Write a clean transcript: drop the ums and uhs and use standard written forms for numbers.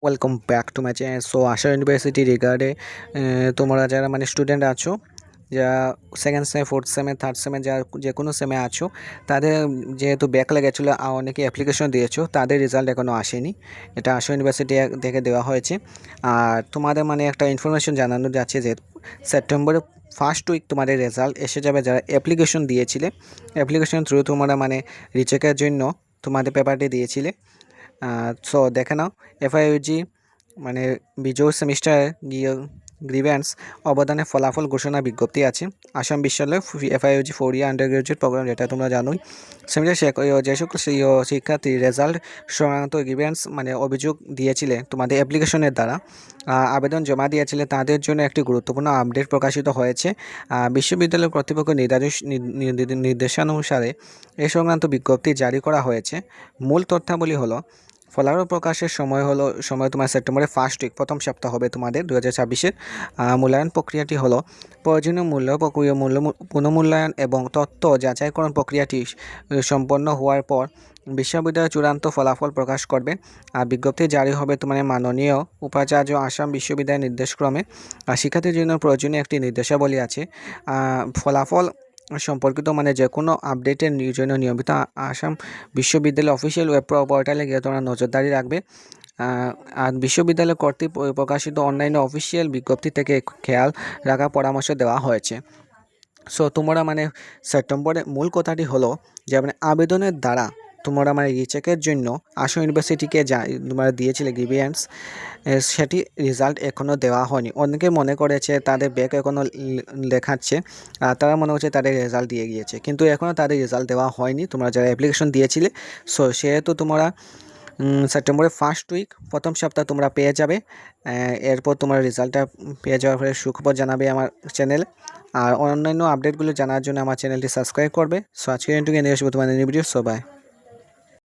Welcome back to my channel. So আশা university রিগার্ডে তোমরা যারা স্টুডেন্ট আছো, যারা সেকেন্ড সেম, ফোর্থ সেমে, থার্ড সেমে, যারা যে কোনো সেমে আছো, তাদের যেহেতু ব্যাক লেগেছিলো অনেকে অ্যাপ্লিকেশন দিয়েছো, তাদের রেজাল্ট এখনও আসেনি। এটা আশা ইউনিভার্সিটি থেকে দেওয়া হয়েছে। আর তোমাদের একটা ইনফরমেশন জানানো যাচ্ছে যে সেপ্টেম্বরের ফার্স্ট উইক তোমাদের রেজাল্ট এসে যাবে। যারা অ্যাপ্লিকেশন দিয়েছিলে, অ্যাপ্লিকেশন থ্রু তোমরা রিচেকের জন্য তোমাদের পেপারটি দিয়েছিলে। সো দেখে নাও, এফআইইউজি বিজয় সেমিস্টার গ্রিভেন্স অবদানে ফলাফল ঘোষণা বিজ্ঞপ্তি আছে। আসাম বিশ্ববিদ্যালয় এফআইইউজি 4 ইয়ার আন্ডার গ্রাজুয়েট প্রোগ্রাম, যেটা তোমরা জানোই। সেমিস্টার যে সকল শিক্ষার্থী রেজাল্ট সংক্রান্ত গ্রিভেন্স অভিযোগ দিয়েছিলে তোমাদের অ্যাপ্লিকেশনের দ্বারা, আবেদন জমা দিয়েছিলে, তাদের জন্য একটি গুরুত্বপূর্ণ আপডেট প্রকাশিত হয়েছে। বিশ্ববিদ্যালয় কর্তৃপক্ষ নির্দেশানুসারে এ সংক্রান্ত বিজ্ঞপ্তি জারি করা হয়েছে। মূল তথ্যাবলী হলো, ফলাফল প্রকাশের সময় তোমার সেপ্টেম্বরের ফার্স্ট উইক, প্রথম সপ্তাহ হবে তোমাদের 2026-এর। মূল্যায়ন প্রক্রিয়াটি হলো প্রয়োজনীয় পুনঃমূল্যায়ন এবং তথ্য যাচাইকরণ প্রক্রিয়াটি সম্পন্ন হওয়ার পর বিশ্ববিদ্যালয় চূড়ান্ত ফলাফল প্রকাশ করবে। বিজ্ঞপ্তি জারি হবে মাননীয় উপাচার্য আসাম বিশ্ববিদ্যালয়ের নির্দেশক্রমে। শিক্ষার্থীর জন্য প্রয়োজনীয় একটি নির্দেশাবলী আছে। ফলাফল সম্পর্কিত যে কোনো আপডেটের জন্য নিয়মিত আসাম বিশ্ববিদ্যালয় অফিসিয়াল ওয়েব পোর্টালে গিয়ে তোমরা নজরদারি রাখবে। আর বিশ্ববিদ্যালয় কর্তৃক প্রকাশিত অনলাইনে অফিসিয়াল বিজ্ঞপ্তি থেকে খেয়াল রাখার পরামর্শ দেওয়া হয়েছে। সো তোমরা সেপ্টেম্বরের মূল কথাটি হলো যে আবেদনের দ্বারা তোমরা রিচেকের জন্য আসাম ইউনিভার্সিটিকে তোমরা দিয়েছিলে গ্রিভিয়েন্স, সেটি রেজাল্ট এখনও দেওয়া হয়নি। অনেকে মনে করেছে তাদের ব্যাক এখনও দেখাচ্ছে, তারা মনে হচ্ছে তাদের রেজাল্ট দিয়ে গিয়েছে, কিন্তু এখনও তাদের রেজাল্ট দেওয়া হয়নি তোমরা যারা অ্যাপ্লিকেশন দিয়েছিলে। সো সেহেতু তোমরা সেপ্টেম্বরের ফার্স্ট উইক, প্রথম সপ্তাহ তোমরা পেয়ে যাবে। এরপর তোমার রেজাল্টটা পেয়ে যাওয়ার পরে সুখবর জানাবে আমার চ্যানেলে। আর অন্যান্য আপডেটগুলো জানার জন্য আমার চ্যানেলটি সাবস্ক্রাইব করবে। সো আজকে নিয়ে আসবো তোমাদের ভিডিও। So by.